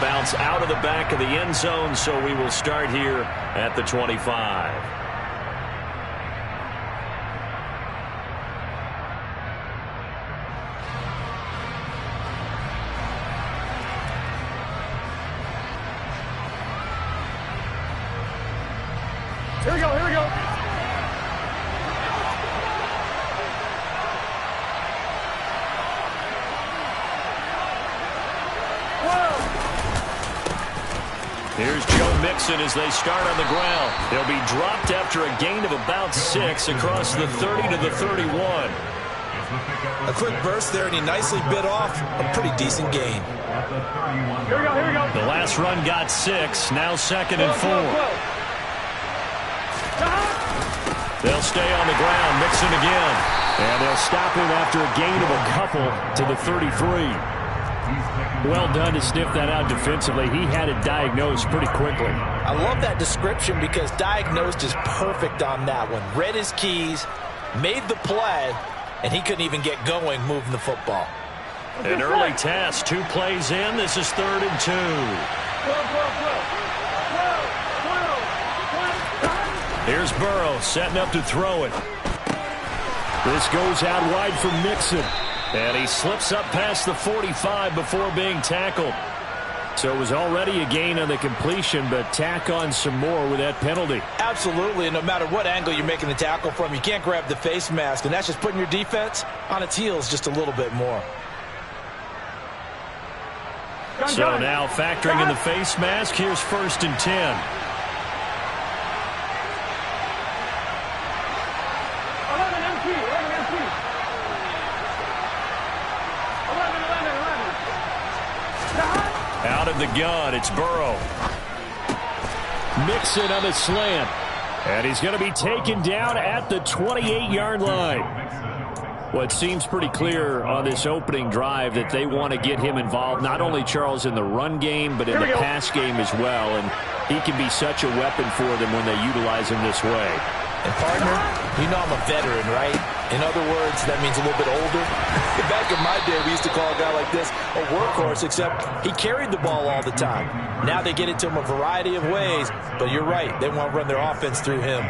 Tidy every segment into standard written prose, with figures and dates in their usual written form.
Bounce out of the back of the end zone, so we will start here at the 25. Here we go, here we go. Here's Joe Mixon as they start on the ground. They'll be dropped after a gain of about 6 across the 30 to the 31. A quick burst there, and he nicely bit off a pretty decent gain. Here we go, here we go. The last run got 6, now 2nd and 4. They'll stay on the ground, Mixon again. And they'll stop him after a gain of a couple to the 33. Well done to sniff that out defensively. He had it diagnosed pretty quickly. I love that description because diagnosed is perfect on that one. Read his keys, made the play, and he couldn't even get going moving the football. An early test, 2 plays in. This is 3rd and 2. Here's Burrow setting up to throw it. This goes out wide for Mixon. And he slips up past the 45 before being tackled. So it was already a gain on the completion, but tack on some more with that penalty. Absolutely, and no matter what angle you're making the tackle from, you can't grab the face mask, and that's just putting your defense on its heels just a little bit more. So now factoring in the face mask, here's 1st and 10. Out of the gun, it's Burrow. Mixon on the slant. And he's going to be taken down at the 28-yard line. Well, it seems pretty clear on this opening drive that they want to get him involved, not only, Charles, in the run game, but in the pass game as well. And he can be such a weapon for them when they utilize him this way. And, partner, you know I'm a veteran, right? In other words, that means a little bit older. Back in my day, we used to call a guy like this a workhorse, except he carried the ball all the time. Now they get it to him a variety of ways, but you're right. They want to run their offense through him.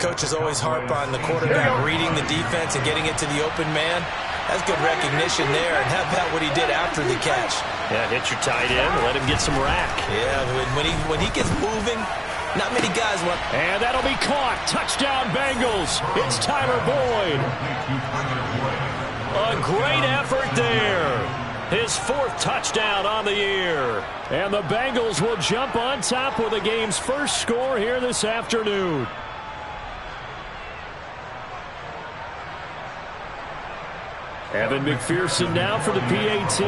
Coaches always harp on the quarterback reading the defense and getting it to the open man. That's good recognition there, and how about what he did after the catch? Yeah, hit your tight end, let him get some rack. Yeah, when he gets moving, not many guys want. And that'll be caught. Touchdown, Bengals. It's Tyler Boyd. A great effort there. His 4th touchdown on the year. And the Bengals will jump on top with the game's first score here this afternoon. Evan McPherson now for the PAT.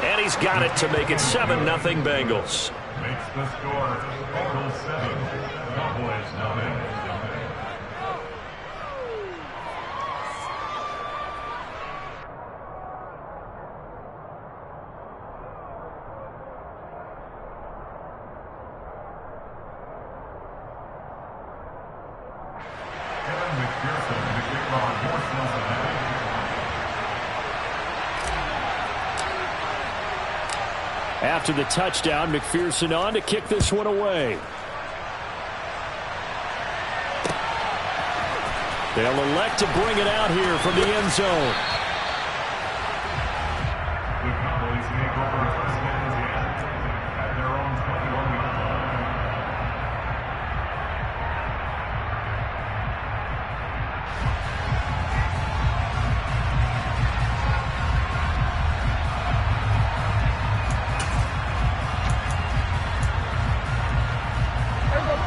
And he's got it to make it 7-0 Bengals. Makes the score Bengals 7, Cowboys 9. After the touchdown, McPherson on to kick this one away. They'll elect to bring it out here from the end zone. The Cowboys make over first and 10 at their own 21-yard line.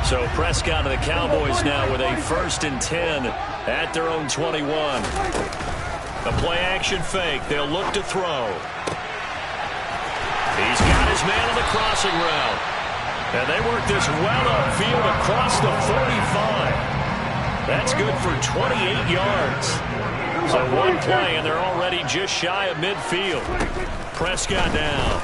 So Prescott of the Cowboys now with a 1st and 10 at their own 21. A play-action fake. They'll look to throw. He's got his man on the crossing route. And they work this well upfield across the 45. That's good for 28 yards. So one play, and they're already just shy of midfield. Prescott down.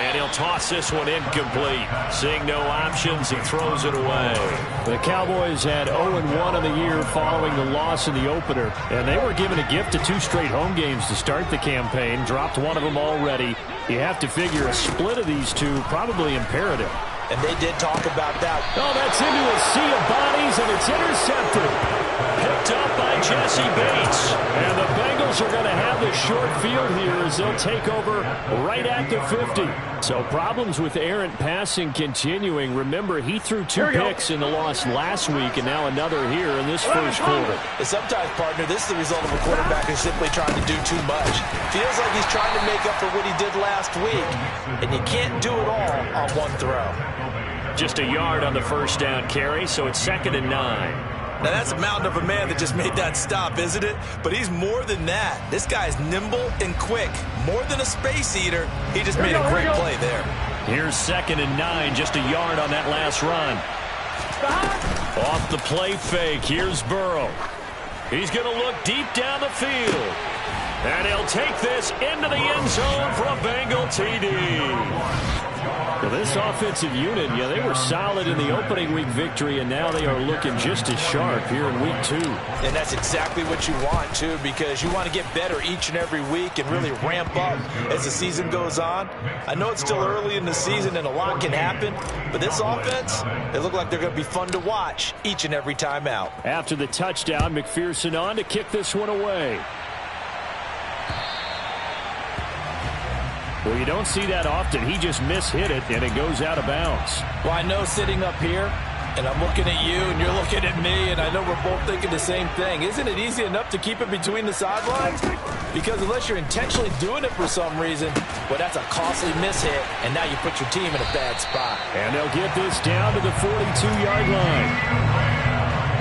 And he'll toss this one incomplete. Seeing no options, he throws it away. The Cowboys had 0-1 on the year following the loss in the opener. And they were given a gift of 2 straight home games to start the campaign. Dropped one of them already. You have to figure a split of these two probably imperative. And they did talk about that. Oh, that's into a sea of bodies, and it's intercepted. Picked up by Jesse Bates. And the Bengals are going to have the short field here as they'll take over right at the 50. So problems with errant passing continuing. Remember, he threw 2 picks in the loss last week, and now another here in this first quarter. And sometimes, partner, this is the result of a quarterback who's simply trying to do too much. Feels like he's trying to make up for what he did last week, and you can't do it all on one throw. Just a yard on the first down carry, so it's 2nd and 9. Now, that's a mountain of a man that just made that stop, isn't it? But he's more than that. This guy's nimble and quick. More than a space eater. He just made a great play there. Here's 2nd and 9, just a yard on that last run. Off the play fake, here's Burrow. He's going to look deep down the field. And he'll take this into the end zone for a Bengal TD. Well, this offensive unit, they were solid in the opening week victory, and now they are looking just as sharp here in week 2. And that's exactly what you want, too, because you want to get better each and every week and really ramp up as the season goes on. I know it's still early in the season and a lot can happen, but this offense, they look like they're going to be fun to watch each and every time out. After the touchdown, McPherson on to kick this one away. Well, you don't see that often. He just mishit it, and it goes out of bounds. Well, I know sitting up here, and I'm looking at you, and you're looking at me, and I know we're both thinking the same thing. Isn't it easy enough to keep it between the sidelines? Because unless you're intentionally doing it for some reason, well, that's a costly mishit, and now you put your team in a bad spot. And they'll get this down to the 42-yard line.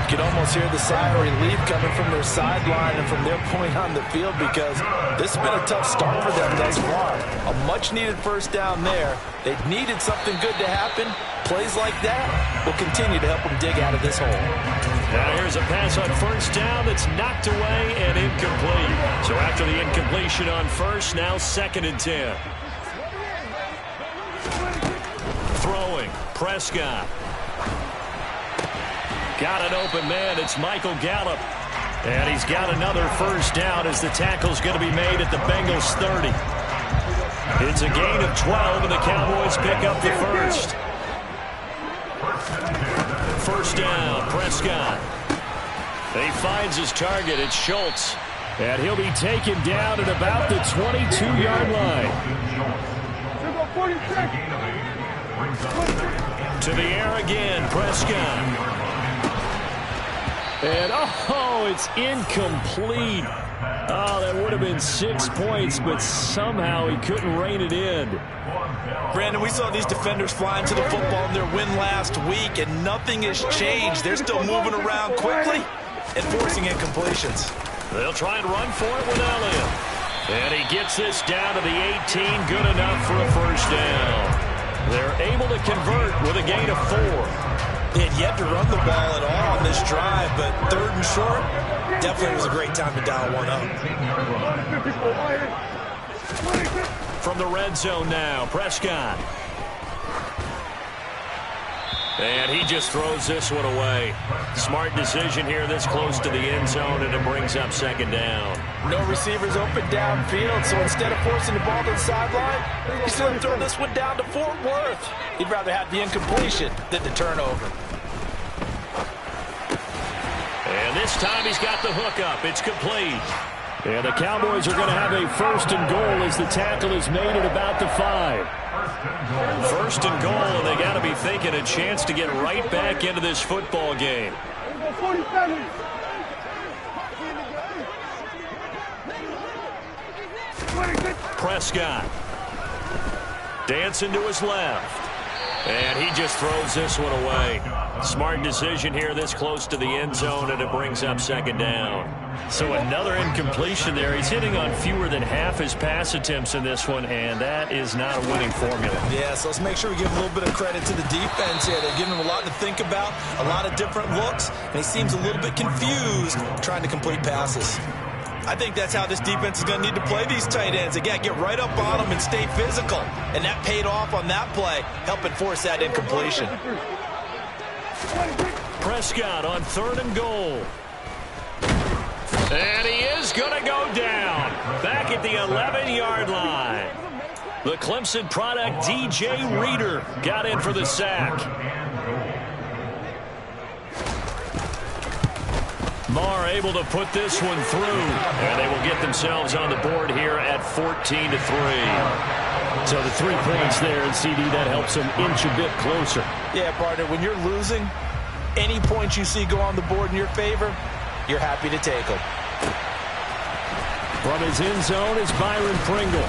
You can almost hear the sigh of relief coming from their sideline and from their point on the field because this has been a tough start for them thus far. A much-needed first down there. They needed something good to happen. Plays like that will continue to help them dig out of this hole. Now here's a pass on first down that's knocked away and incomplete. So after the incompletion on first, now 2nd and 10. Throwing, Prescott. Got an open man. It's Michael Gallup. And he's got another first down as the tackle's going to be made at the Bengals 30. It's a gain of 12, and the Cowboys pick up the first. First down, Prescott. He finds his target. It's Schultz. And he'll be taken down at about the 22-yard line. To the air again, Prescott. And, it's incomplete. Oh, that would have been 6 points, but somehow he couldn't rein it in. Brandon, we saw these defenders flying to the football in their win last week, and nothing has changed. They're still moving around quickly and forcing incompletions. They'll try and run for it with Elliott. And he gets this down to the 18, good enough for a first down. They're able to convert with a gain of 4. They had yet to run the ball at all on this drive, but 3rd and short, definitely was a great time to dial one up. From the red zone now, Prescott. And he just throws this one away. Smart decision here this close to the end zone, and it brings up 2nd down. No receivers open downfield, so instead of forcing the ball to the sideline, he's going to throw this one down to Fort Worth. He'd rather have the incompletion than the turnover. And this time he's got the hook up. It's complete. And the Cowboys are going to have a 1st and goal as the tackle is made at about the 5. 1st and goal, and they got to be thinking a chance to get right back into this football game. Prescott. Dancing to his left. And he just throws this one away. Smart decision here this close to the end zone, and it brings up 2nd down. So another incompletion there. He's hitting on fewer than half his pass attempts in this one, and that is not a winning formula. Yeah, so let's make sure we give a little bit of credit to the defense here. They're giving him a lot to think about, a lot of different looks, and he seems a little bit confused trying to complete passes. I think that's how this defense is going to need to play these tight ends. They got to get right up on them and stay physical. And that paid off on that play, helping force that incompletion. Prescott on 3rd and goal. And he is going to go down. Back at the 11-yard line. The Clemson product, DJ Reader, got in for the sack. Marr able to put this one through. And they will get themselves on the board here at 14-3. So the 3 points there, and CD, that helps them inch a bit closer. Yeah, partner, when you're losing, any points you see go on the board in your favor, you're happy to take them. From his end zone is Byron Pringle.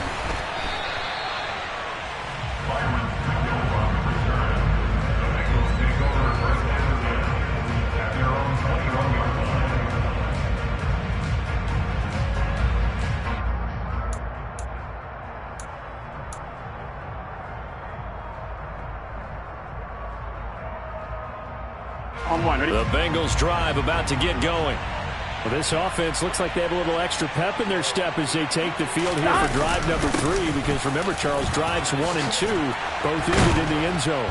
The Bengals drive about to get going. Well, this offense looks like they have a little extra pep in their step as they take the field here for drive number 3, because remember, Charles, drives 1 and 2 both ended in the end zone.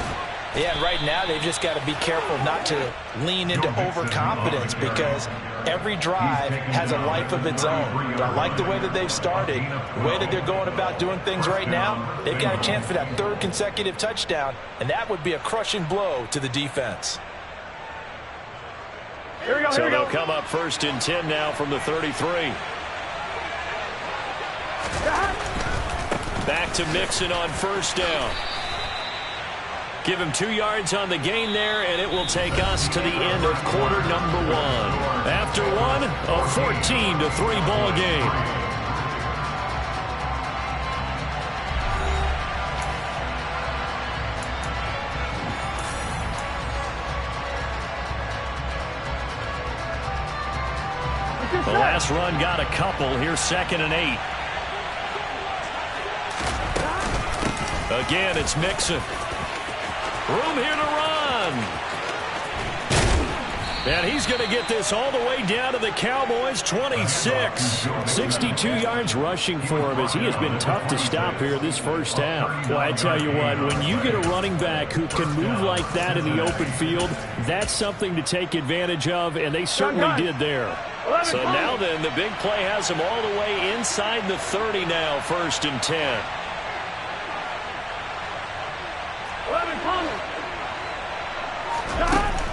Yeah, and right now they've just got to be careful not to lean into overconfidence, because every drive has a life of its own. But I like the way that they've started, the way that they're going about doing things right now. They've got a chance for that 3rd consecutive touchdown, and that would be a crushing blow to the defense. So they'll come up 1st and 10 now from the 33. Back to Mixon on 1st down. Give him 2 yards on the gain there, and it will take us to the end of quarter number 1. After 1, a 14-3 ball game. The last run got a couple. Here's 2nd and 8. Again, it's Mixon. Room here to run. And he's going to get this all the way down to the Cowboys' 26. 62 yards rushing for him, as he has been tough to stop here this first half. Well, I tell you what, when you get a running back who can move like that in the open field, that's something to take advantage of, and they certainly did there. So now then, the big play has him all the way inside the 30 now, 1st and 10.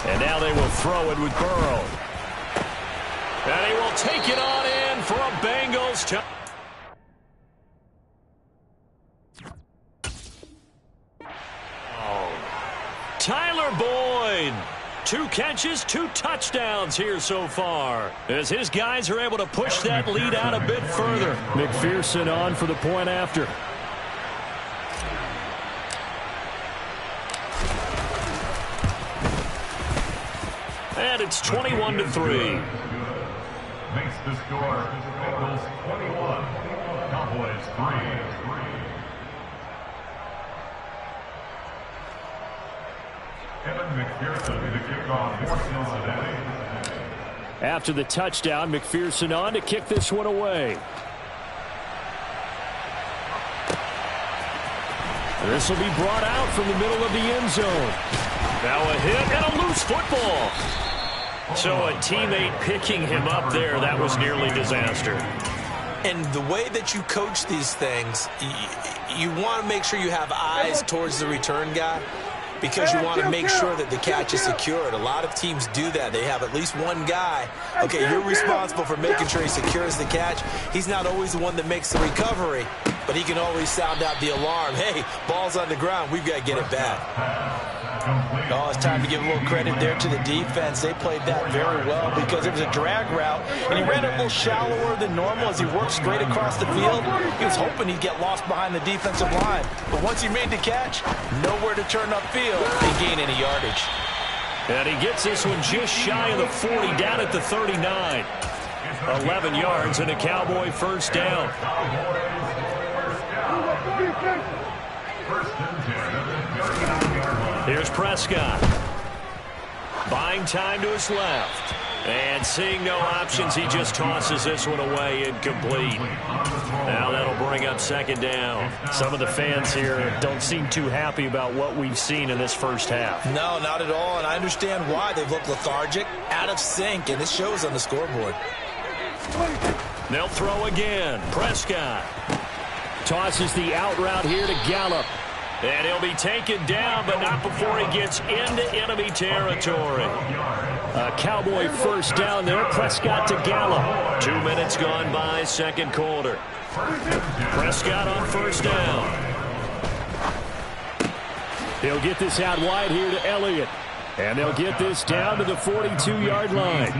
And now they will throw it with Burrow. And he will take it on in for a Bengals touchdown. Tyler Boyd. 2 catches, 2 touchdowns here so far, as his guys are able to push that lead out a bit further. McPherson on for the point after. And it's 21-3. Makes the score Bengals 21, Cowboys 3. Kevin McPherson to kick off for Cincinnati. After the touchdown, McPherson on to kick this one away. This will be brought out from the middle of the end zone. Now a hit and a loose football. So a teammate picking him up there, that was nearly disaster. And the way that you coach these things, you want to make sure you have eyes towards the return guy, because you want to make sure that the catch is secured. A lot of teams do that. They have at least one guy. Okay, you're responsible for making sure he secures the catch. He's not always the one that makes the recovery, but he can always sound out the alarm. Hey, ball's on the ground. We've got to get it back. Oh, it's time to give a little credit there to the defense. They played that very well, because it was a drag route, and he ran it a little shallower than normal as he worked straight across the field. He was hoping he'd get lost behind the defensive line, but once he made the catch, nowhere to turn upfield and gain any yardage. And he gets this one just shy of the 40, down at the 39. 11 yards and a Cowboy 1st down. Here's Prescott. Buying time to his left. And seeing no options, he just tosses this one away, incomplete. Now that'll bring up second down. Some of the fans here don't seem too happy about what we've seen in this first half. No, not at all, and I understand why. They've looked lethargic, out of sync, and it shows on the scoreboard. They'll throw again. Prescott tosses the out route here to Gallup. And he'll be taken down, but not before he gets into enemy territory. A Cowboy first down there. Prescott to Gallup. 2 minutes gone by, second quarter. Prescott on first down. He'll get this out wide here to Elliott. And they'll get this down to the 42-yard line.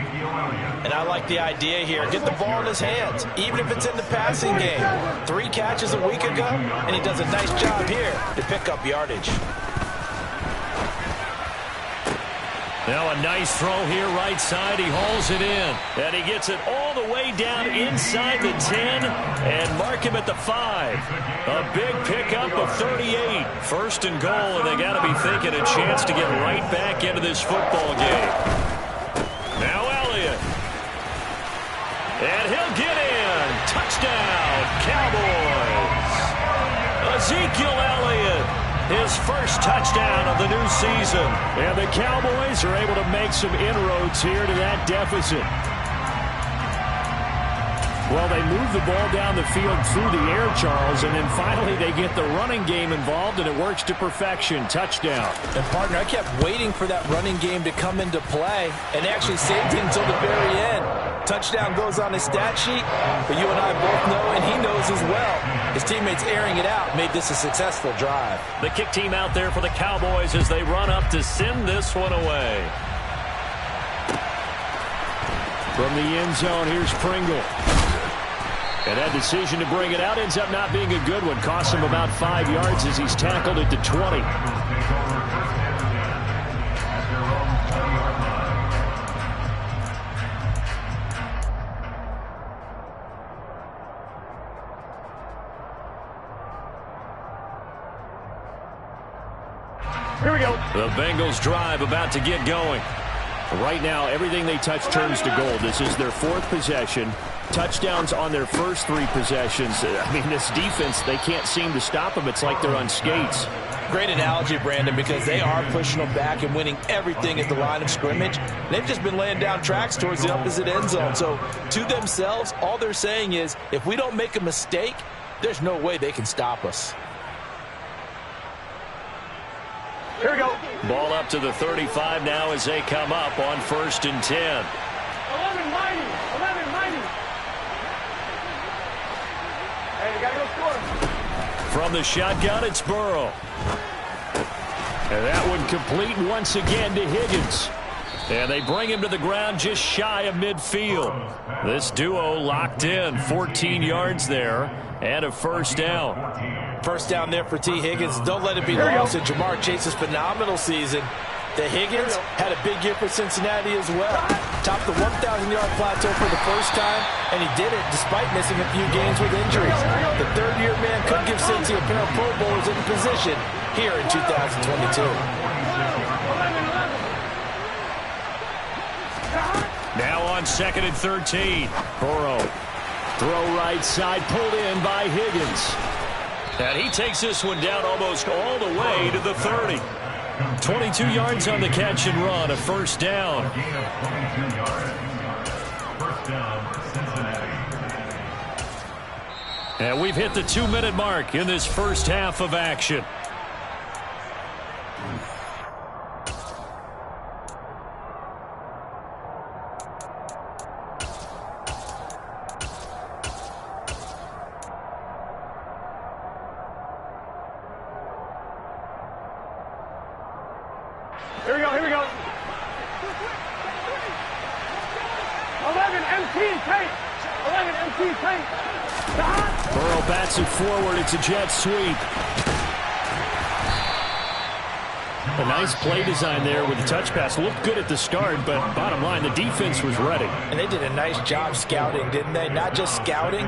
And I like the idea here. Get the ball in his hands, even if it's in the passing game. 3 catches a week ago, and he does a nice job here to pick up yardage. Now a nice throw here right side. He hauls it in. And he gets it all the way down inside the 10 and mark him at the 5. A big pickup of 38. First and goal, and they got to be thinking a chance to get right back into this football game. Now Elliott. And he'll get in. Touchdown, Cowboys. Ezekiel Elliott. His first touchdown of the new season. And the Cowboys are able to make some inroads here to that deficit. Well, they move the ball down the field through the air, Charles, and then finally they get the running game involved, and it works to perfection. Touchdown. And, partner, I kept waiting for that running game to come into play, and they actually saved it until the very end. Touchdown goes on his stat sheet, but you and I both know, and he knows as well, his teammates airing it out made this a successful drive. The kick team out there for the Cowboys as they run up to send this one away. From the end zone, here's Pringle. And that decision to bring it out ends up not being a good one. Costs him about 5 yards as he's tackled it to 20. Here we go. The Bengals drive about to get going. Right now, everything they touch turns to gold. This is their 4th possession. Touchdowns on their first 3 possessions. I mean, this defense, they can't seem to stop them. It's like they're on skates. Great analogy, Brandon, because they are pushing them back and winning everything at the line of scrimmage. They've just been laying down tracks towards the opposite end zone. So, to themselves, all they're saying is, if we don't make a mistake, there's no way they can stop us. Here we go. Ball up to the 35 now as they come up on 1st and 10. 11-90. 11-90. Hey, you got to go score. From the shotgun, it's Burrow. And that one complete once again to Higgins. And they bring him to the ground just shy of midfield. This duo locked in, 14 yards there, and a first down. First down there for T. Higgins. Don't let it be lost in Jamar Chase's phenomenal season. The Higgins had a big year for Cincinnati as well. Topped the 1,000-yard plateau for the first time, and he did it despite missing a few games with injuries. The third-year man could give Cincy a pair of Pro Bowlers in position here in 2022. Now on 2nd and 13. Burrow. Throw right side, pulled in by Higgins. And he takes this one down almost all the way to the 30. 22 yards on the catch and run, a first down. And we've hit the 2-minute mark in this first half of action. Here we go. Here we go. 11 MT tape. 11 MT tape. Burrow bats it forward. It's a jet sweep. A nice play design there with the touch pass. Looked good at the start, but bottom line, the defense was ready. And they did a nice job scouting, didn't they? Not just scouting,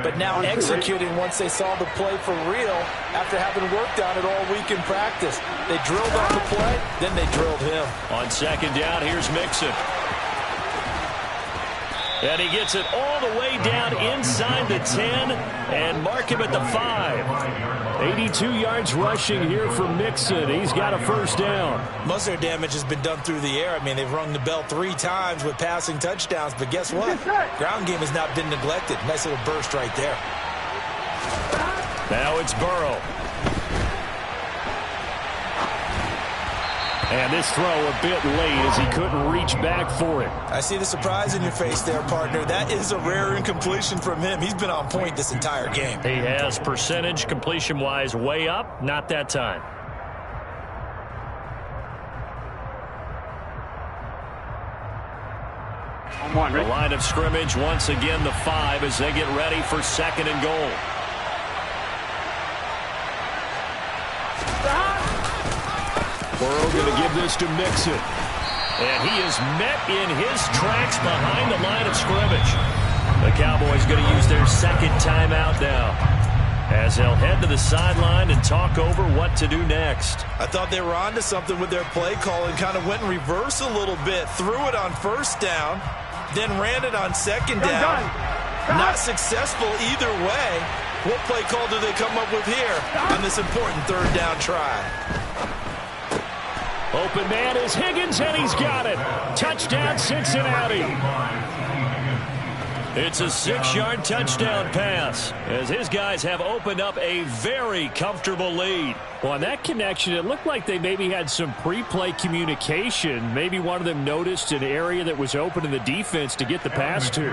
but now executing once they saw the play for real after having worked on it all week in practice. They drilled on the play, then they drilled him. On second down, here's Mixon. And he gets it all the way down inside the 10 and mark him at the 5. 82 yards rushing here for Mixon. He's got a first down. Most of their damage has been done through the air. I mean, they've rung the bell 3 times with passing touchdowns, but guess what? Ground game has not been neglected. Nice little burst right there. Now it's Burrow. And this throw a bit late as he couldn't reach back for it. I see the surprise in your face there, partner. That is a rare incompletion from him. He's been on point this entire game. He has percentage completion-wise way up. Not that time. The line of scrimmage once again the 5 as they get ready for second and goal. Burrow going to give this to Mixon. And he is met in his tracks behind the line of scrimmage. The Cowboys going to use their second timeout now, as they'll head to the sideline and talk over what to do next. I thought they were onto something with their play call and kind of went in reverse a little bit. Threw it on first down, then ran it on second down. Not successful either way. What play call do they come up with here on this important third down try? Open man is Higgins, and he's got it. Touchdown, Cincinnati. It's a 6-yard touchdown pass, as his guys have opened up a very comfortable lead. Well, on that connection, it looked like they maybe had some pre-play communication. Maybe one of them noticed an area that was open in the defense to get the pass to.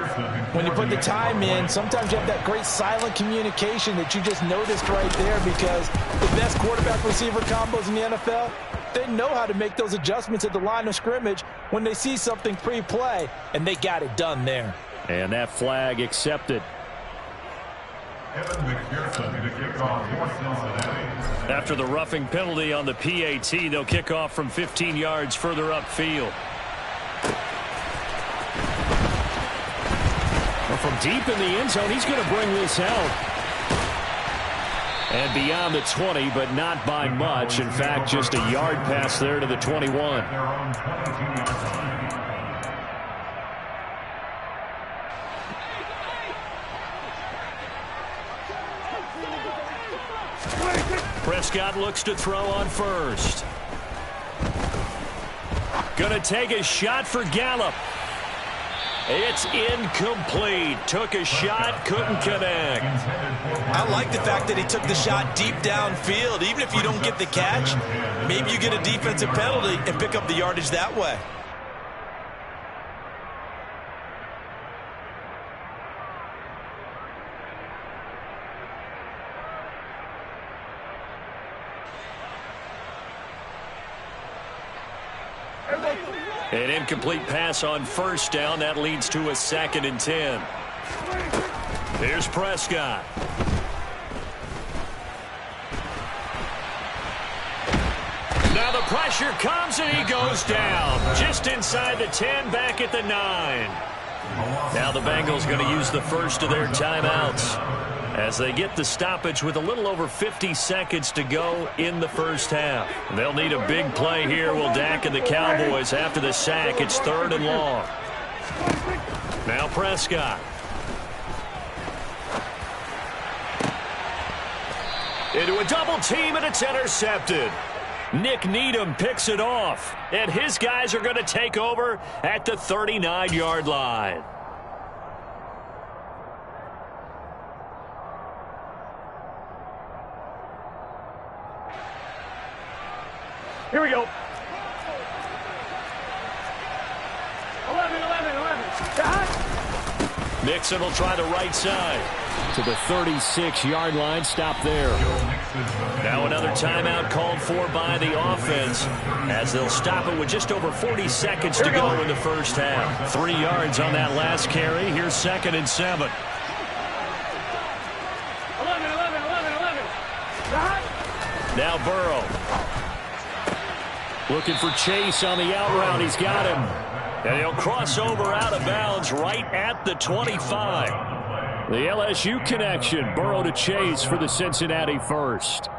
When you put the time in, sometimes you have that great silent communication that you just noticed right there, because the best quarterback-receiver combos in the NFL, they know how to make those adjustments at the line of scrimmage when they see something pre-play, and they got it done there. And that flag accepted. After the roughing penalty on the PAT, they'll kick off from 15 yards further upfield. Well, from deep in the end zone, he's going to bring this out. And beyond the 20, but not by much. In fact, just a yard pass there to the 21. Prescott looks to throw on first. Gonna take a shot for Gallup. It's incomplete. Took a shot, couldn't connect. I like the fact that he took the shot deep downfield. Even if you don't get the catch, maybe you get a defensive penalty and pick up the yardage that way. An incomplete pass on first down. That leads to a 2nd and 10. Here's Prescott. Now the pressure comes and he goes down. Just inside the 10, back at the 9. Now the Bengals going to use the first of their timeouts as they get the stoppage with a little over 50 seconds to go in the first half. They'll need a big play here, will Dak and the Cowboys after the sack. It's 3rd and long. Now Prescott. Into a double team, and it's intercepted. Nick Needham picks it off, and his guys are going to take over at the 39-yard line. Here we go. 11. Mixon will try the right side to the 36-yard line. Stop there. Now another timeout called for by the offense as they'll stop it with just over 40 seconds to go in the first half. 3 yards on that last carry. Here's 2nd and 7. 11. Now Burrow. Looking for Chase on the out route. He's got him. And he'll cross over out of bounds right at the 25. The LSU connection. Burrow to Chase for the Cincinnati first.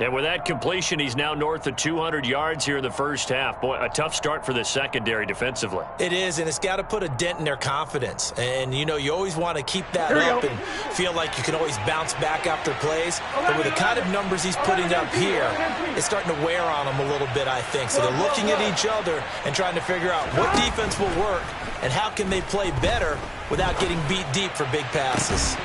And with that completion, he's now north of 200 yards here in the first half. Boy, a tough start for the secondary defensively. It is, and it's got to put a dent in their confidence. And, you know, you always want to keep that up and feel like you can always bounce back after plays. But with the kind of numbers he's putting up here, it's starting to wear on them a little bit, I think. So they're looking at each other and trying to figure out what defense will work and how can they play better without getting beat deep for big passes.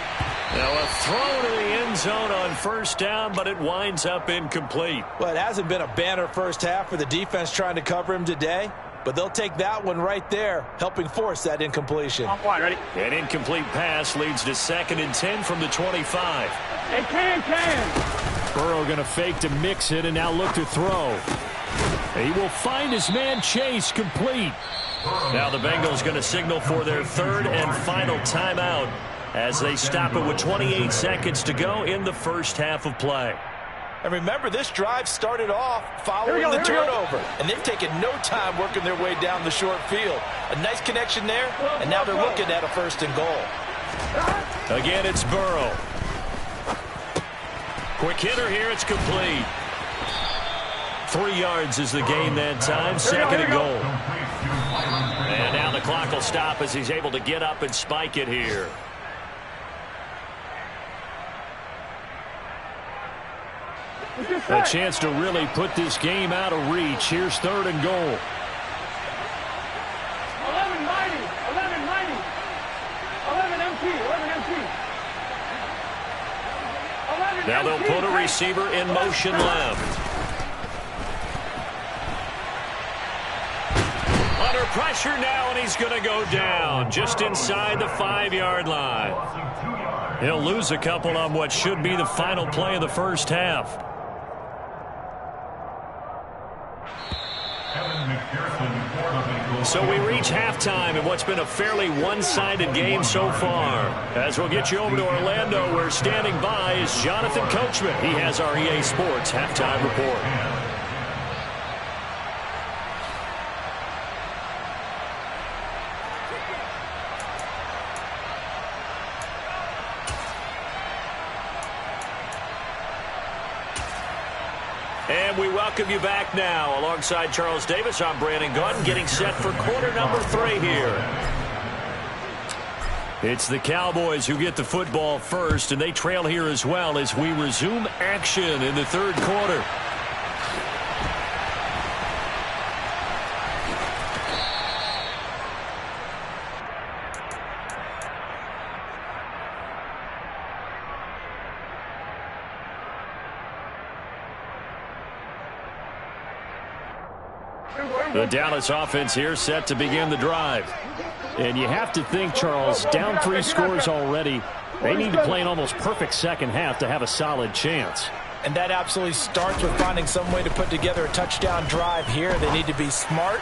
Now a throw to the end zone on first down, but it winds up incomplete. Well, it hasn't been a banner first half for the defense trying to cover him today, but they'll take that one right there, helping force that incompletion. Ready? An incomplete pass leads to 2nd and 10 from the 25. Hey, can. Burrow going to fake to mix it and now look to throw. He will find his man Chase complete. Now the Bengals going to signal for their 3rd and final timeout as they stop it with 28 seconds to go in the first half of play. And remember, this drive started off following the turnover, and they've taken no time working their way down the short field. A nice connection there, and now they're looking at a 1st and goal. Again, it's Burrow. Quick hitter here, it's complete. 3 yards is the gain that time, 2nd and goal. And now the clock will stop as he's able to get up and spike it here. A chance to really put this game out of reach. Here's 3rd and goal. 11 mighty. 11 MT. Now they'll put a receiver in motion left. Under pressure now, and he's going to go down just inside the 5-yard line. He'll lose a couple on what should be the final play of the first half. So we reach halftime in what's been a fairly one-sided game so far. As we'll get you over to Orlando, where standing by is Jonathan Coachman. He has our EA Sports halftime report. And we welcome you back now. Alongside Charles Davis, I'm Brandon Gaudin, getting set for quarter number 3 here. It's the Cowboys who get the football first, and they trail here as well as we resume action in the 3rd quarter. The Dallas offense here set to begin the drive. And you have to think, Charles, down 3 scores already. They need to play an almost perfect second half to have a solid chance. And that absolutely starts with finding some way to put together a touchdown drive here. They need to be smart,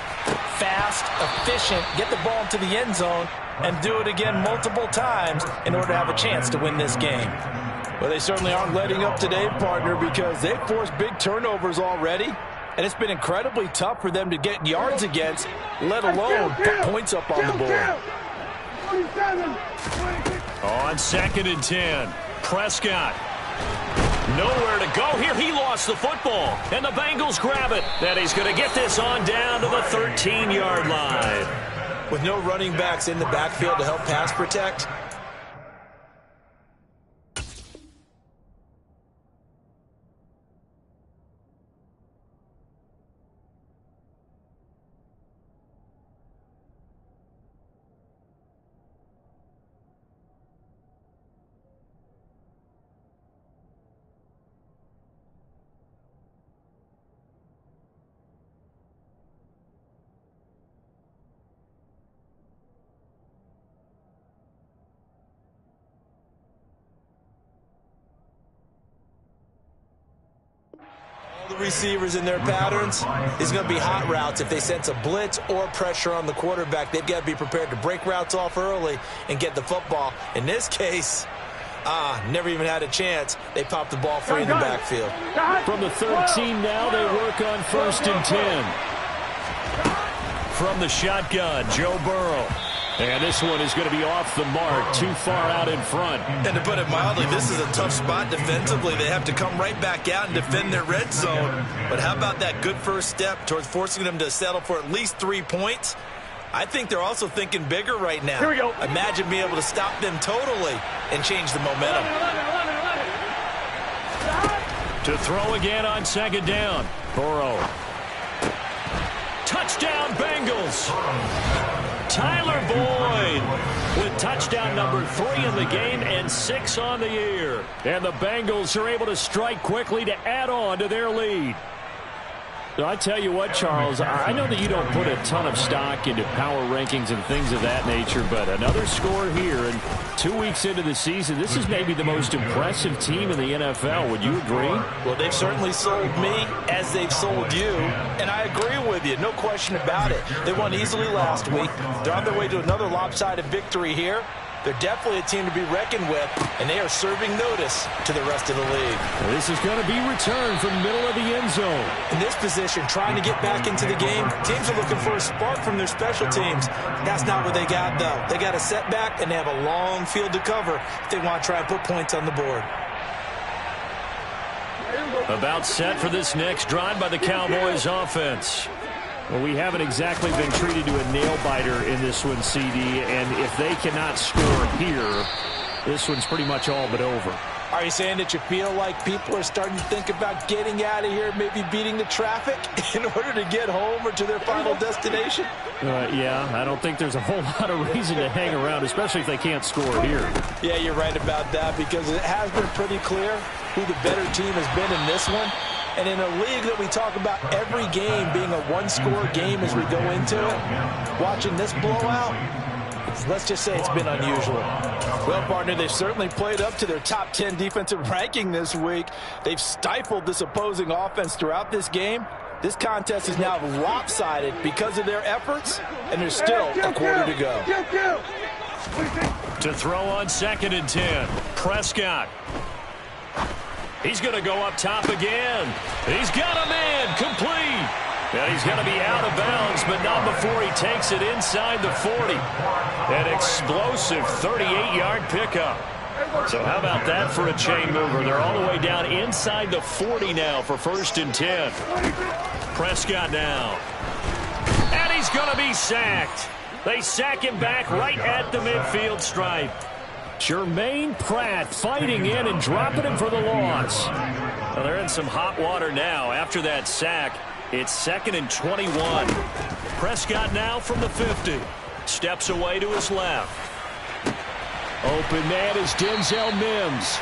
fast, efficient, get the ball into the end zone, and do it again multiple times in order to have a chance to win this game. Well, they certainly aren't letting up today, partner, because they've forced big turnovers already. And it's been incredibly tough for them to get yards against, let alone put points up on the board. On 2nd and 10, Prescott. Nowhere to go here. He lost the football, and the Bengals grab it. And he's going to get this on down to the 13-yard line. With no running backs in the backfield to help pass protect, the receivers in their patterns is going to be hot routes. If they sense a blitz or pressure on the quarterback, they've got to be prepared to break routes off early and get the football. In this case, Never even had a chance. They popped the ball free in the backfield. From the 13 now, they work on 1st and 10. From the shotgun, Joe Burrow. And this one is going to be off the mark, too far out in front. And to put it mildly, this is a tough spot defensively. They have to come right back out and defend their red zone. But how about that good first step towards forcing them to settle for at least 3 points? I think they're also thinking bigger right now. Here we go. Imagine being able to stop them totally and change the momentum. To throw again on 2nd down. Burrow. Touchdown, Bengals. Tyler Boyd with touchdown number 3 in the game and 6 on the year. And the Bengals are able to strike quickly to add on to their lead. I tell you what, Charles, I know that you don't put a ton of stock into power rankings and things of that nature, but another score here, and 2 weeks into the season, this is maybe the most impressive team in the NFL. Would you agree? Well, they've certainly sold me as they've sold you, and I agree with you, no question about it. They won easily last week. They're on their way to another lopsided victory here. They're definitely a team to be reckoned with, and they are serving notice to the rest of the league. This is going to be returned from middle of the end zone. In this position, trying to get back into the game, teams are looking for a spark from their special teams. That's not what they got, though. They got a setback, and they have a long field to cover if they want to try and put points on the board. About set for this next drive by the Cowboys offense. Well, we haven't exactly been treated to a nail-biter in this one, CD, and if they cannot score here, this one's pretty much all but over. Are you saying that you feel like people are starting to think about getting out of here, maybe beating the traffic in order to get home or to their final destination? Yeah, I don't think there's a whole lot of reason to hang around, especially if they can't score here. Yeah, you're right about that, because it has been pretty clear who the better team has been in this one. And in a league that we talk about every game being a one-score game as we go into it, watching this blowout, let's just say it's been unusual. Well, partner, they've certainly played up to their top 10 defensive ranking this week. They've stifled this opposing offense throughout this game. This contest is now lopsided because of their efforts, and there's still a quarter to go. To throw on 2nd and 10, Prescott. He's going to go up top again. He's got a man complete. And he's going to be out of bounds, but not before he takes it inside the 40. An explosive 38-yard pickup. So how about that for a chain mover? They're all the way down inside the 40 now for 1st and 10. Prescott now. And he's going to be sacked. They sack him back right at the midfield stripe. Jermaine Pratt fighting in and dropping him for the loss. Well, they're in some hot water now after that sack. It's 2nd and 21. Prescott now from the 50. Steps away to his left. Open man is Denzel Mims.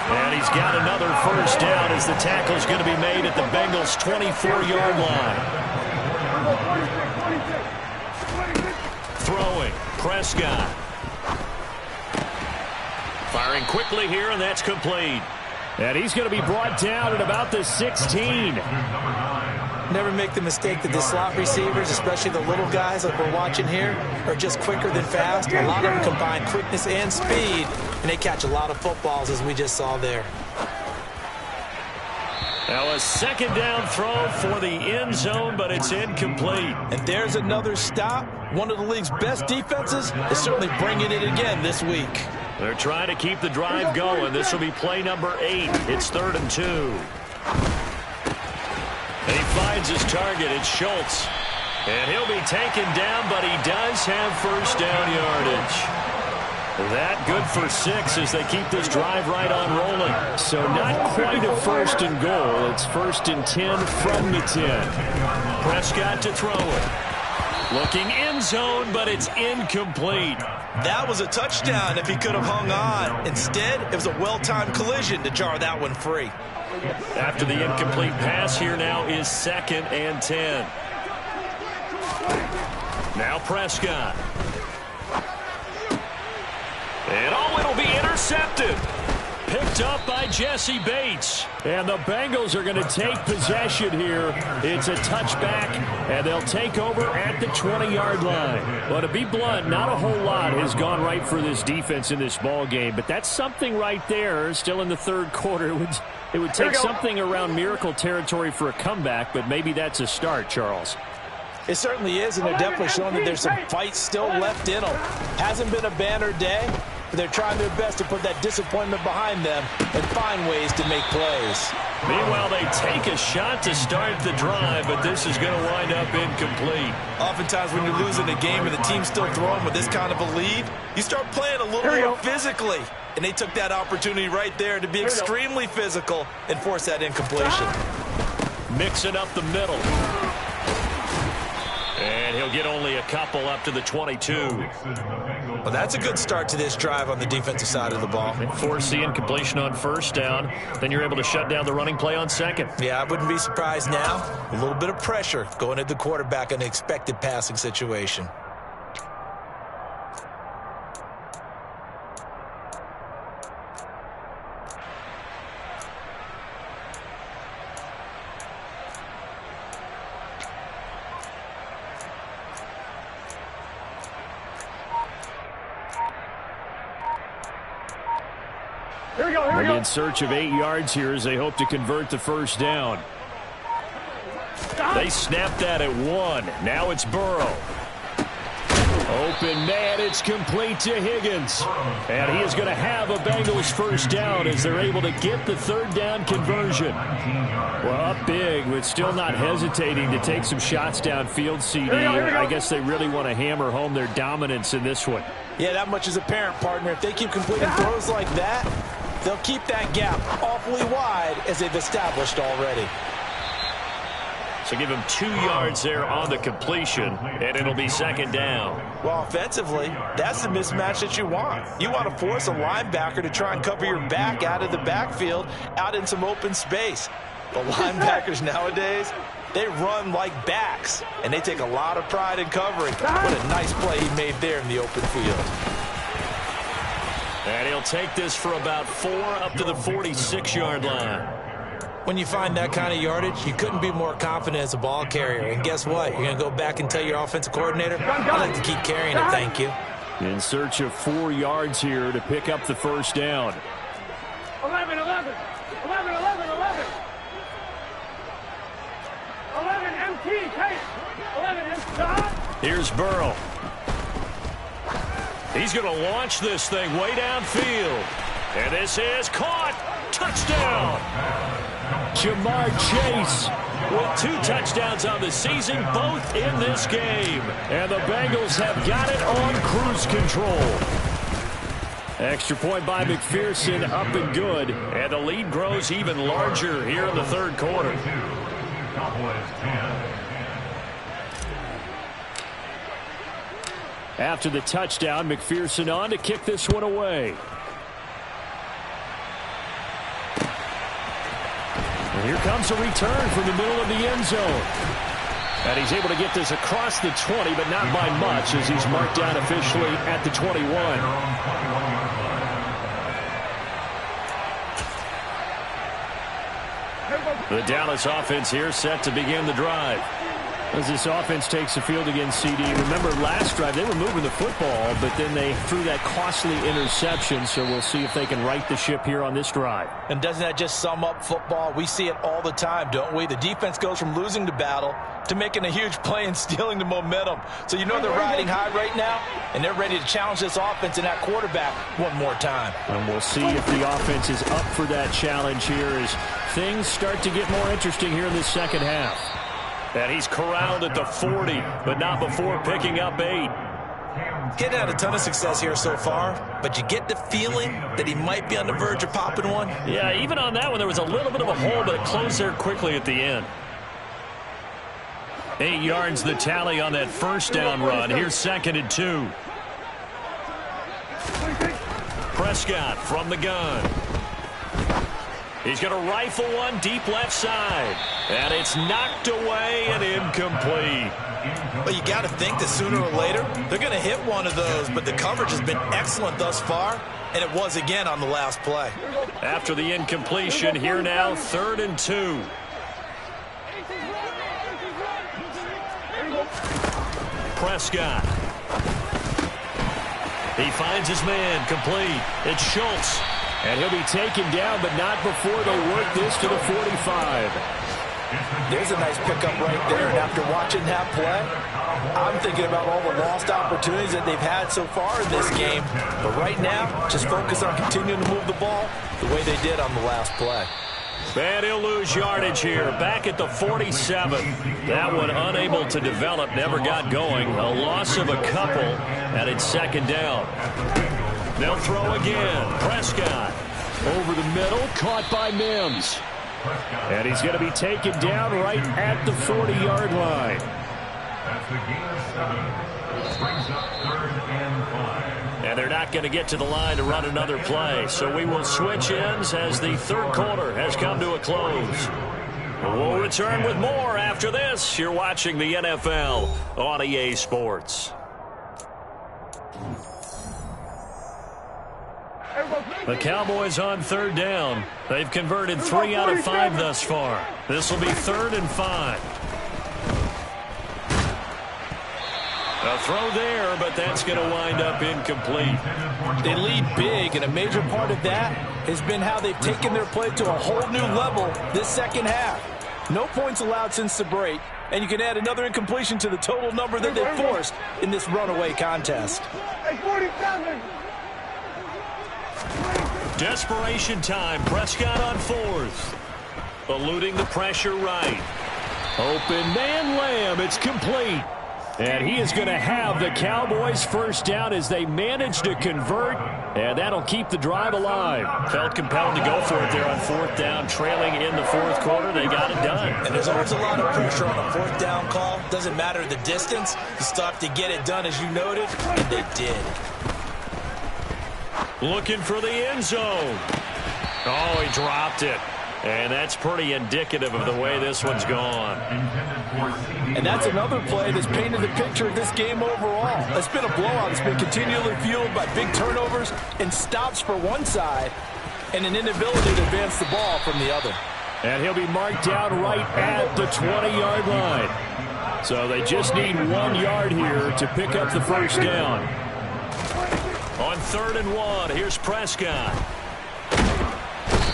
And he's got another 1st down as the tackle's going to be made at the Bengals' 24-yard line. Throwing, Prescott. Firing quickly here, and that's complete. And he's going to be brought down at about the 16. Never make the mistake that the slot receivers, especially the little guys like we're watching here, are just quicker than fast. A lot of them combine quickness and speed, and they catch a lot of footballs, as we just saw there. Now a 2nd down throw for the end zone, but it's incomplete. And there's another stop. One of the league's best defenses is certainly bringing it again this week. They're trying to keep the drive going. This will be play number 8. It's 3rd and 2. And he finds his target. It's Schultz. And he'll be taken down, but he does have 1st down yardage. That good for 6 as they keep this drive right on rolling. So not quite a 1st and goal. It's 1st and 10 from the 10. Prescott to throw it. Looking end zone, but it's incomplete. That was a touchdown if he could have hung on. Instead, it was a well-timed collision to jar that one free. After the incomplete pass, here now is 2nd and 10. Now Prescott. And it'll be intercepted. picked up by Jesse Bates. And the Bengals are going to take possession here. It's a touchback, and they'll take over at the 20-yard line. Well, to be blunt, not a whole lot has gone right for this defense in this ball game, but that's something right there. Still in the third quarter. It would take something around miracle territory for a comeback, but maybe that's a start, Charles. It certainly is, and they're definitely showing that there's some fight still left in them. Hasn't been a banner day, but they're trying their best to put that disappointment behind them and find ways to make plays. Meanwhile, they take a shot to start the drive, but this is going to wind up incomplete. Oftentimes when you're losing a game and the team's still throwing with this kind of a lead, you start playing a little more physically. And they took that opportunity right there to be extremely physical and force that incompletion. Mixing up the middle. And he'll get only a couple up to the 22. Well, that's a good start to this drive on the defensive side of the ball. Force the incompletion on first down. Then you're able to shut down the running play on second. Yeah, I wouldn't be surprised now. A little bit of pressure going at the quarterback in an expected passing situation. They're in search of 8 yards here as they hope to convert the first down. They snapped that at 1. Now it's Burrow. Open man, it's complete to Higgins. And he is going to have a Bengals first down as they're able to get the third down conversion. Well, up big, but still not hesitating to take some shots downfield, CD. I guess they really want to hammer home their dominance in this one. Yeah, that much is apparent, partner. If they keep completing throws like that, they'll keep that gap awfully wide as they've established already. So give him 2 yards there on the completion, and it'll be second down. Well, offensively, that's the mismatch that you want. You want to force a linebacker to try and cover your back out of the backfield, out in some open space. The linebackers nowadays, they run like backs, and they take a lot of pride in covering. What a nice play he made there in the open field. And he'll take this for about 4 up to the 46-yard line. When you find that kind of yardage, you couldn't be more confident as a ball carrier. And guess what? You're going to go back and tell your offensive coordinator, I'd like to keep carrying it, thank you. In search of 4 yards here to pick up the first down. 11, 11. 11, 11, 11. 11 MT, Kate. 11 MT. Here's Burrow. He's going to launch this thing way downfield. And this is caught. Touchdown. Jamar Chase with 2 touchdowns on the season, both in this game. And the Bengals have got it on cruise control. Extra point by McPherson, up and good. And the lead grows even larger here in the third quarter. After the touchdown, McPherson on to kick this one away. And here comes a return from the middle of the end zone. And he's able to get this across the 20, but not by much as he's marked down officially at the 21. The Dallas offense here set to begin the drive. As this offense takes the field against CD, remember last drive they were moving the football, but then they threw that costly interception, so we'll see if they can right the ship here on this drive. And doesn't that just sum up football? We see it all the time, don't we? The defense goes from losing the battle to making a huge play and stealing the momentum. So you know they're riding high right now, and they're ready to challenge this offense and that quarterback one more time. And we'll see if the offense is up for that challenge here as things start to get more interesting here in this second half. And he's corralled at the 40, but not before picking up 8. Getting had a ton of success here so far, but you get the feeling that he might be on the verge of popping one. Yeah, even on that one, there was a little bit of a hole, but it closed there quickly at the end. 8 yards the tally on that first down run. Here's 2nd and 2. Prescott from the gun. He's going to rifle one deep left side. And it's knocked away and incomplete. But you got to think that sooner or later, they're going to hit one of those. But the coverage has been excellent thus far. And it was again on the last play. After the incompletion, here now, 3rd and 2. Prescott. He finds his man, complete. It's Schultz. And he'll be taken down, but not before they work this to the 45. There's a nice pickup right there, and after watching that play, I'm thinking about all the lost opportunities that they've had so far in this game. But right now, just focus on continuing to move the ball the way they did on the last play. And he'll lose yardage here, back at the 47. That one unable to develop, never got going. A loss of a couple, and it's 2nd down. They'll throw again. Prescott. Over the middle, caught by Mims. And he's going to be taken down right at the 40-yard line. That's the gain of 7. Brings up 3rd and 5. And they're not going to get to the line to run another play. So we will switch ends as the 3rd quarter has come to a close. We'll return with more after this. You're watching the NFL on EA Sports. The Cowboys on 3rd down. They've converted 3 out of 5 thus far. This will be 3rd and 5. A throw there, but that's going to wind up incomplete. They lead big, and a major part of that has been how they've taken their play to a whole new level this second half. No points allowed since the break, and you can add another incompletion to the total number that they forced in this runaway contest. Desperation time. Prescott on 4th. Eluding the pressure right. Open man Lamb. It's complete. And he is going to have the Cowboys' 1st down as they manage to convert. And that'll keep the drive alive. Felt compelled to go for it there on 4th down. Trailing in the 4th quarter. They got it done. And there's always a lot of pressure on a 4th down call. Doesn't matter the distance. You still have to get it done, as you noted. And they did. Looking for the end zone. Oh, he dropped it. And that's pretty indicative of the way this one's gone. And that's another play that's painted the picture of this game overall. It's been a blowout. It's been continually fueled by big turnovers and stops for one side and an inability to advance the ball from the other. And he'll be marked down right at the 20-yard line. So they just need 1 yard here to pick up the 1st down. On 3rd and 1, here's Prescott.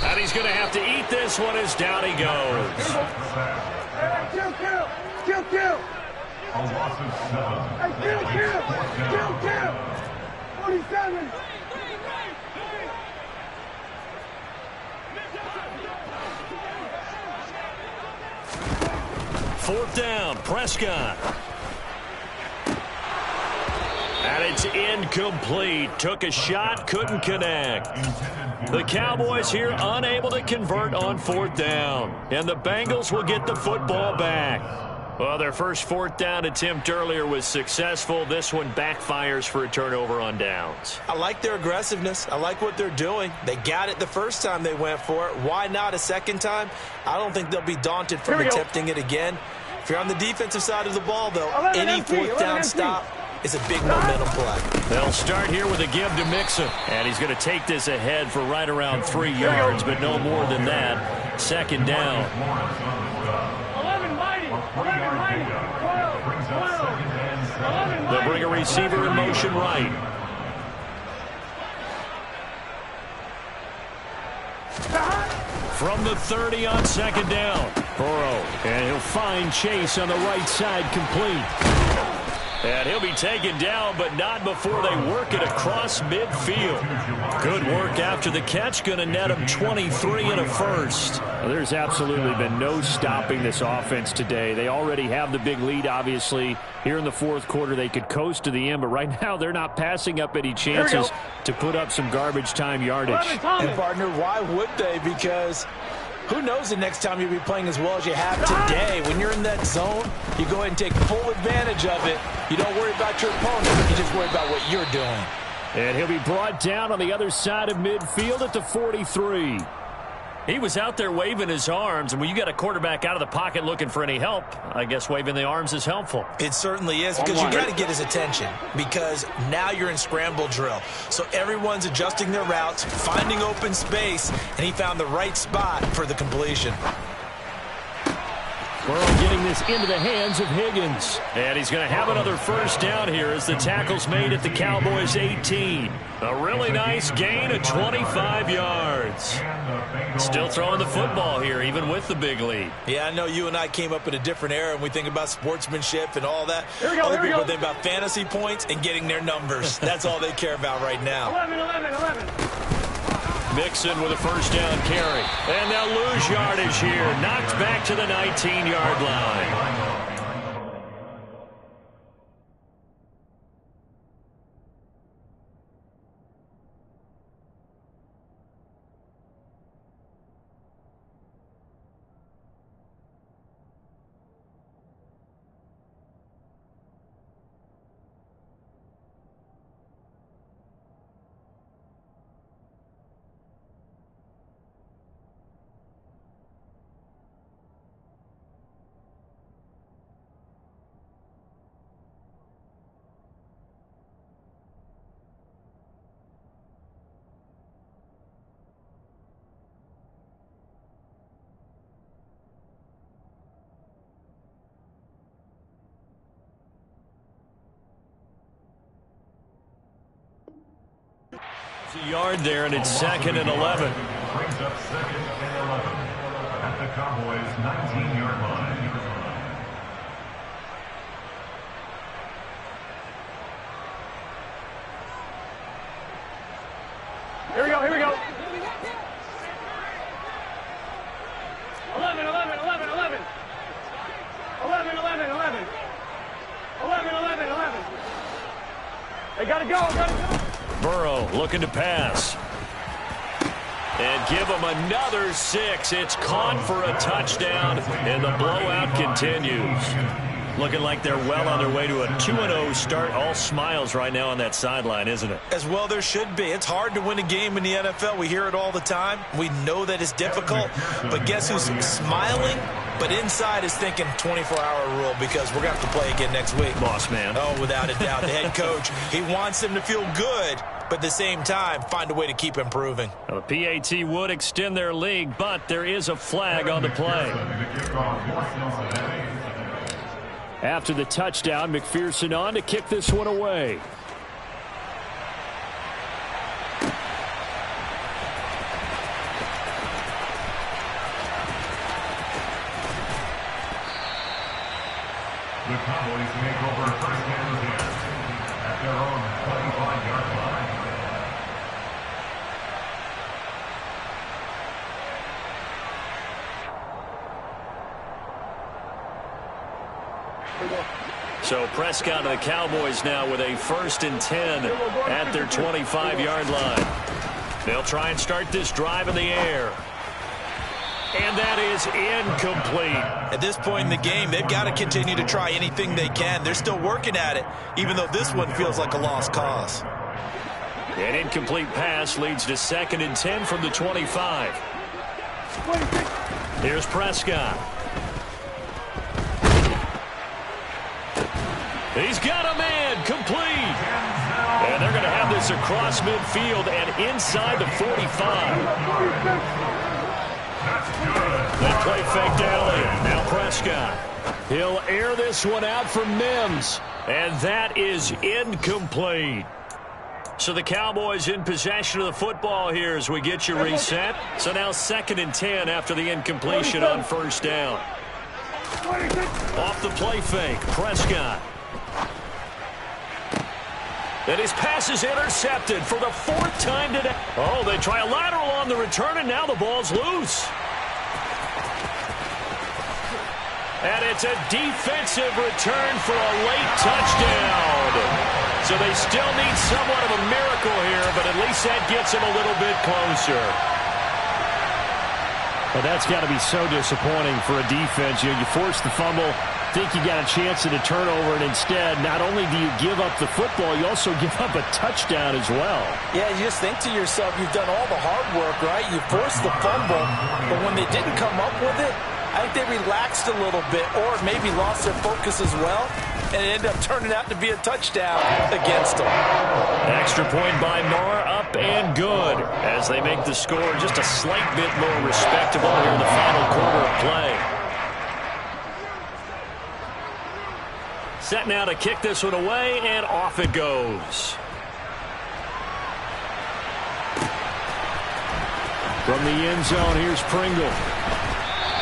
And he's going to have to eat this one as down he goes. Kill. A loss of 7. Kill. 47. Fourth down, Prescott. And it's incomplete. Took a shot, couldn't connect. The Cowboys here unable to convert on 4th down. And the Bengals will get the football back. Well, their first 4th down attempt earlier was successful. This one backfires for a turnover on downs. I like their aggressiveness. I like what they're doing. They got it the first time they went for it. Why not a second time? I don't think they'll be daunted from attempting it again. If you're on the defensive side of the ball, though, any 4th down stop is a big momentum play. They'll start here with a give to Mixon. And he's going to take this ahead for right around 3 yards, but no more than that. 2nd down. 11 mighty. 12. They'll bring a receiver in motion right. From the 30 on 2nd down. Burrow, and he'll find Chase on the right side, complete. And he'll be taken down, but not before they work it across midfield. Good work after the catch. Going to net him 23 and a first. Well, there's absolutely been no stopping this offense today. They already have the big lead, obviously. Here in the 4th quarter, they could coast to the end, but right now they're not passing up any chances to put up some garbage time yardage. And, partner, why would they? Because who knows the next time you'll be playing as well as you have today. When you're in that zone, you go ahead and take full advantage of it. You don't worry about your opponent. You just worry about what you're doing. And he'll be brought down on the other side of midfield at the 43. He was out there waving his arms, and when you got a quarterback out of the pocket looking for any help, I guess waving the arms is helpful. It certainly is, because you got to get his attention, because now you're in scramble drill. So everyone's adjusting their routes, finding open space, and he found the right spot for the completion. Burrow getting this into the hands of Higgins. And he's going to have another first down here as the tackle's made at the Cowboys' 18. A really nice gain of 25 yards. Still throwing the football here, even with the big lead. Yeah, I know you and I came up in a different era, and we think about sportsmanship and all that. Here we go, Other here we people go. think about fantasy points and getting their numbers. That's all they care about right now. 11. Mixon with a first down carry. And they'll lose yardage here. Knocked back to the 19-yard line. A yard there, and it's 2nd and 11. Brings up 2nd and 11 at the Cowboys' 19-yard line. Here we go. 11. 11. They gotta go. Burrow looking to pass. And give him another 6. It's caught for a touchdown, and the blowout continues. Looking like they're well on their way to a 2-0 start. All smiles right now on that sideline, isn't it? As well there should be. It's hard to win a game in the NFL. We hear it all the time. We know that it's difficult. But guess who's smiling? But inside is thinking 24-hour rule, because we're going to have to play again next week. Boss man. Oh, without a doubt. The head coach, he wants them to feel good, but at the same time, find a way to keep improving. Well, the PAT would extend their lead, but there is a flag on the play. After the touchdown, McPherson on to kick this one away. The Cowboys make over first and 10 at their own 25-yard line. So Prescott and the Cowboys now with a 1st and 10 at their 25-yard line. They'll try and start this drive in the air. And that is incomplete. At this point in the game, they've got to continue to try anything they can. They're still working at it, even though this one feels like a lost cause. An incomplete pass leads to 2nd and 10 from the 25. Here's Prescott. He's got a man, complete. And they're going to have this across midfield and inside the 45. That play faked Elliott. Now Prescott. He'll air this one out for Mims. And that is incomplete. So the Cowboys in possession of the football here as we get you reset. So now 2nd and 10 after the incompletion on 1st down. Off the play fake, Prescott. And his pass is intercepted for the 4th time today. Oh, they try a lateral on the return, and now the ball's loose. And it's a defensive return for a late touchdown. So they still need somewhat of a miracle here, but at least that gets them a little bit closer. Well, that's got to be so disappointing for a defense. You force the fumble, think you got a chance at a turnover, and instead, not only do you give up the football, you also give up a touchdown as well. Yeah, you just think to yourself, you've done all the hard work, right? You forced the fumble, but when they didn't come up with it, I think they relaxed a little bit or maybe lost their focus as well, and it ended up turning out to be a touchdown against them. Extra point by Moore, up and good, as they make the score just a slight bit more respectable here in the final quarter of play. Set now to kick this one away, and off it goes. From the end zone, here's Pringle.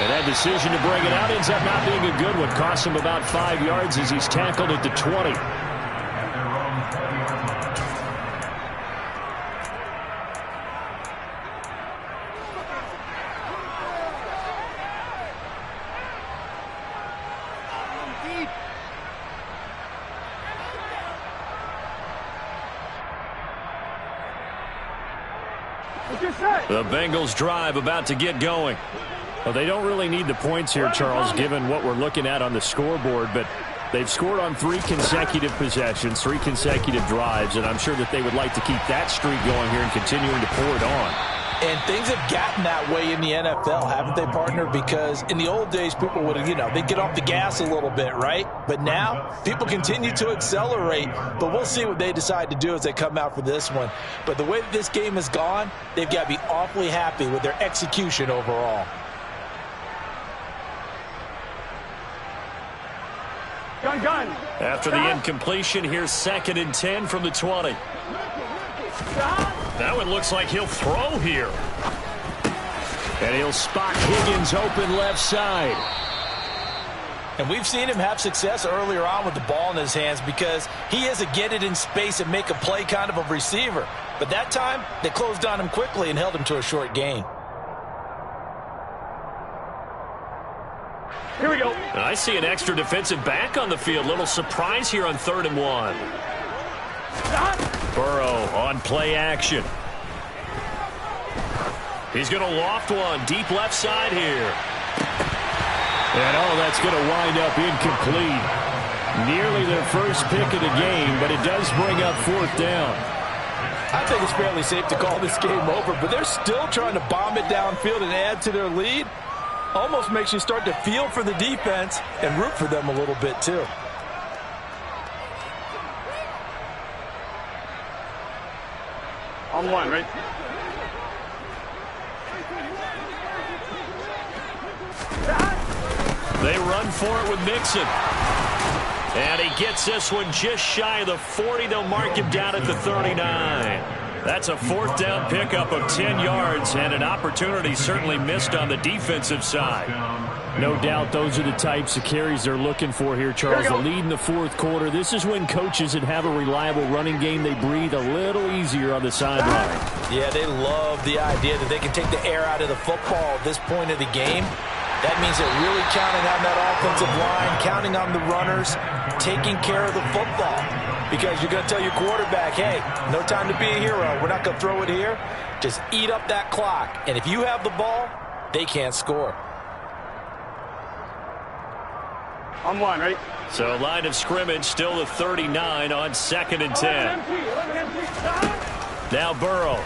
And that decision to bring it out ends up not being a good one. Costs him about 5 yards as he's tackled at the 20. The Bengals drive about to get going. Well, they don't really need the points here, Charles, given what we're looking at on the scoreboard, but they've scored on 3 consecutive possessions, 3 consecutive drives, and I'm sure that they would like to keep that streak going here and continuing to pour it on. And things have gotten that way in the NFL, haven't they, partner? Because in the old days, people would, they'd get off the gas a little bit, right? But now, people continue to accelerate. But we'll see what they decide to do as they come out for this one. But the way that this game has gone, they've got to be awfully happy with their execution overall. Gun. After the incompletion, here's 2nd and 10 from the 20. Now it looks like he'll throw here. And he'll spot Higgins open left side. And we've seen him have success earlier on with the ball in his hands because he is a get it in space and make a play kind of a receiver. But that time, they closed on him quickly and held him to a short gain. Here we go. I see an extra defensive back on the field. Little surprise here on 3rd and 1. Burrow on play action. He's going to loft one deep left side here. And that's going to wind up incomplete. Nearly their first pick of the game, but it does bring up 4th down. I think it's fairly safe to call this game over, but they're still trying to bomb it downfield and add to their lead. Almost makes you start to feel for the defense and root for them a little bit too. On 1, right? They run for it with Mixon. And he gets this one just shy of the 40. They'll mark him down at the 39. That's a 4th down pickup of 10 yards and an opportunity certainly missed on the defensive side. No doubt those are the types of carries they're looking for here, Charles. The lead in the 4th quarter. This is when coaches that have a reliable running game, they breathe a little easier on the sideline. Yeah, they love the idea that they can take the air out of the football at this point of the game. That means they're really counting on that offensive line, counting on the runners, taking care of the football. Because you're going to tell your quarterback, hey, no time to be a hero. We're not going to throw it here. Just eat up that clock. And if you have the ball, they can't score. On 1, right? So line of scrimmage still the 39 on 2nd and 10. Now Burrow.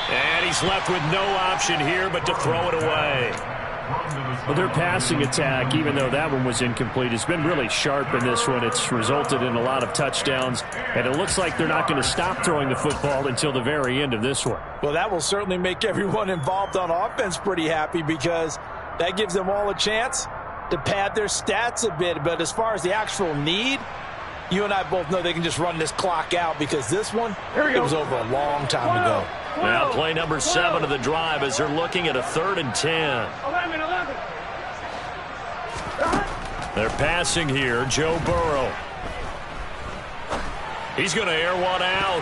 And he's left with no option here but to throw it away. Well, their passing attack, even though that one was incomplete, has been really sharp in this one. It's resulted in a lot of touchdowns, and it looks like they're not going to stop throwing the football until the very end of this one. Well, that will certainly make everyone involved on offense pretty happy because that gives them all a chance to pad their stats a bit. But as far as the actual need, you and I both know they can just run this clock out because this one, it was over a long time ago. Now play number 7 of the drive as they're looking at a 3rd and 10. 11. They're passing here. Joe Burrow. He's going to air one out.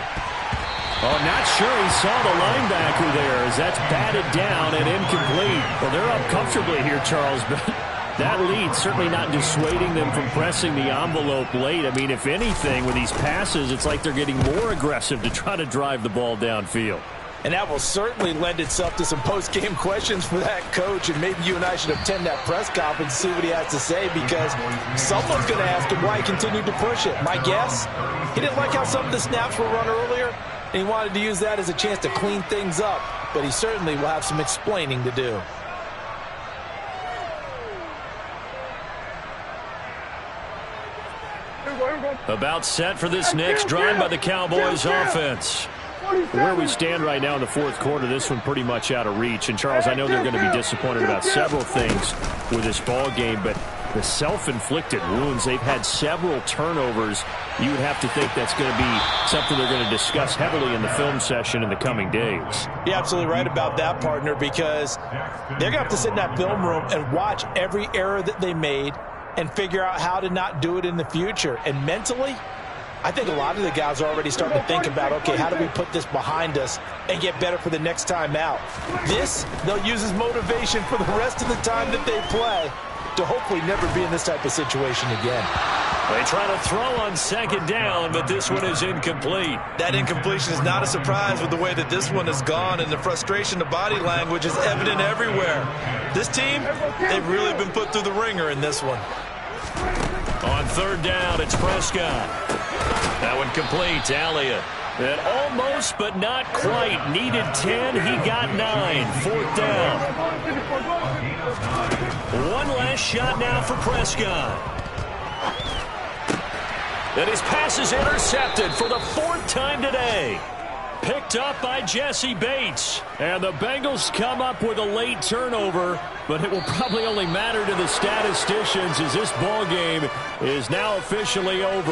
Oh, not sure he saw the linebacker there as that's batted down and incomplete. Well, they're up comfortably here, Charles, but that lead certainly not dissuading them from pressing the envelope late. I mean, if anything, with these passes, it's like they're getting more aggressive to try to drive the ball downfield. And that will certainly lend itself to some post-game questions for that coach, and maybe you and I should attend that press conference and see what he has to say, because someone's going to ask him why he continued to push it. My guess, he didn't like how some of the snaps were run earlier, and he wanted to use that as a chance to clean things up, but he certainly will have some explaining to do. About set for this next drive by the Cowboys offense. Where we stand right now in the fourth quarter, this one pretty much out of reach. And, Charles, I know they're going to be disappointed about several things with this ball game, but the self-inflicted wounds, they've had several turnovers. You would have to think that's going to be something they're going to discuss heavily in the film session in the coming days. You're absolutely right about that, partner, because they're going to have to sit in that film room and watch every error that they made and figure out how to not do it in the future. And mentally, I think a lot of the guys are already starting to think about, okay, how do we put this behind us and get better for the next time out? This, they'll use as motivation for the rest of the time that they play to hopefully never be in this type of situation again. They try to throw on second down, but this one is incomplete. That incompletion is not a surprise with the way that this one has gone, and the frustration, the body language is evident everywhere. This team, they've really been put through the ringer in this one. On third down, it's Prescott. That one complete to Elliott. And almost, but not quite. Needed 10, he got 9. Fourth down. One last shot now for Prescott. And his pass is intercepted for the fourth time today. Picked up by Jesse Bates. And the Bengals come up with a late turnover, but it will probably only matter to the statisticians as this ball game is now officially over.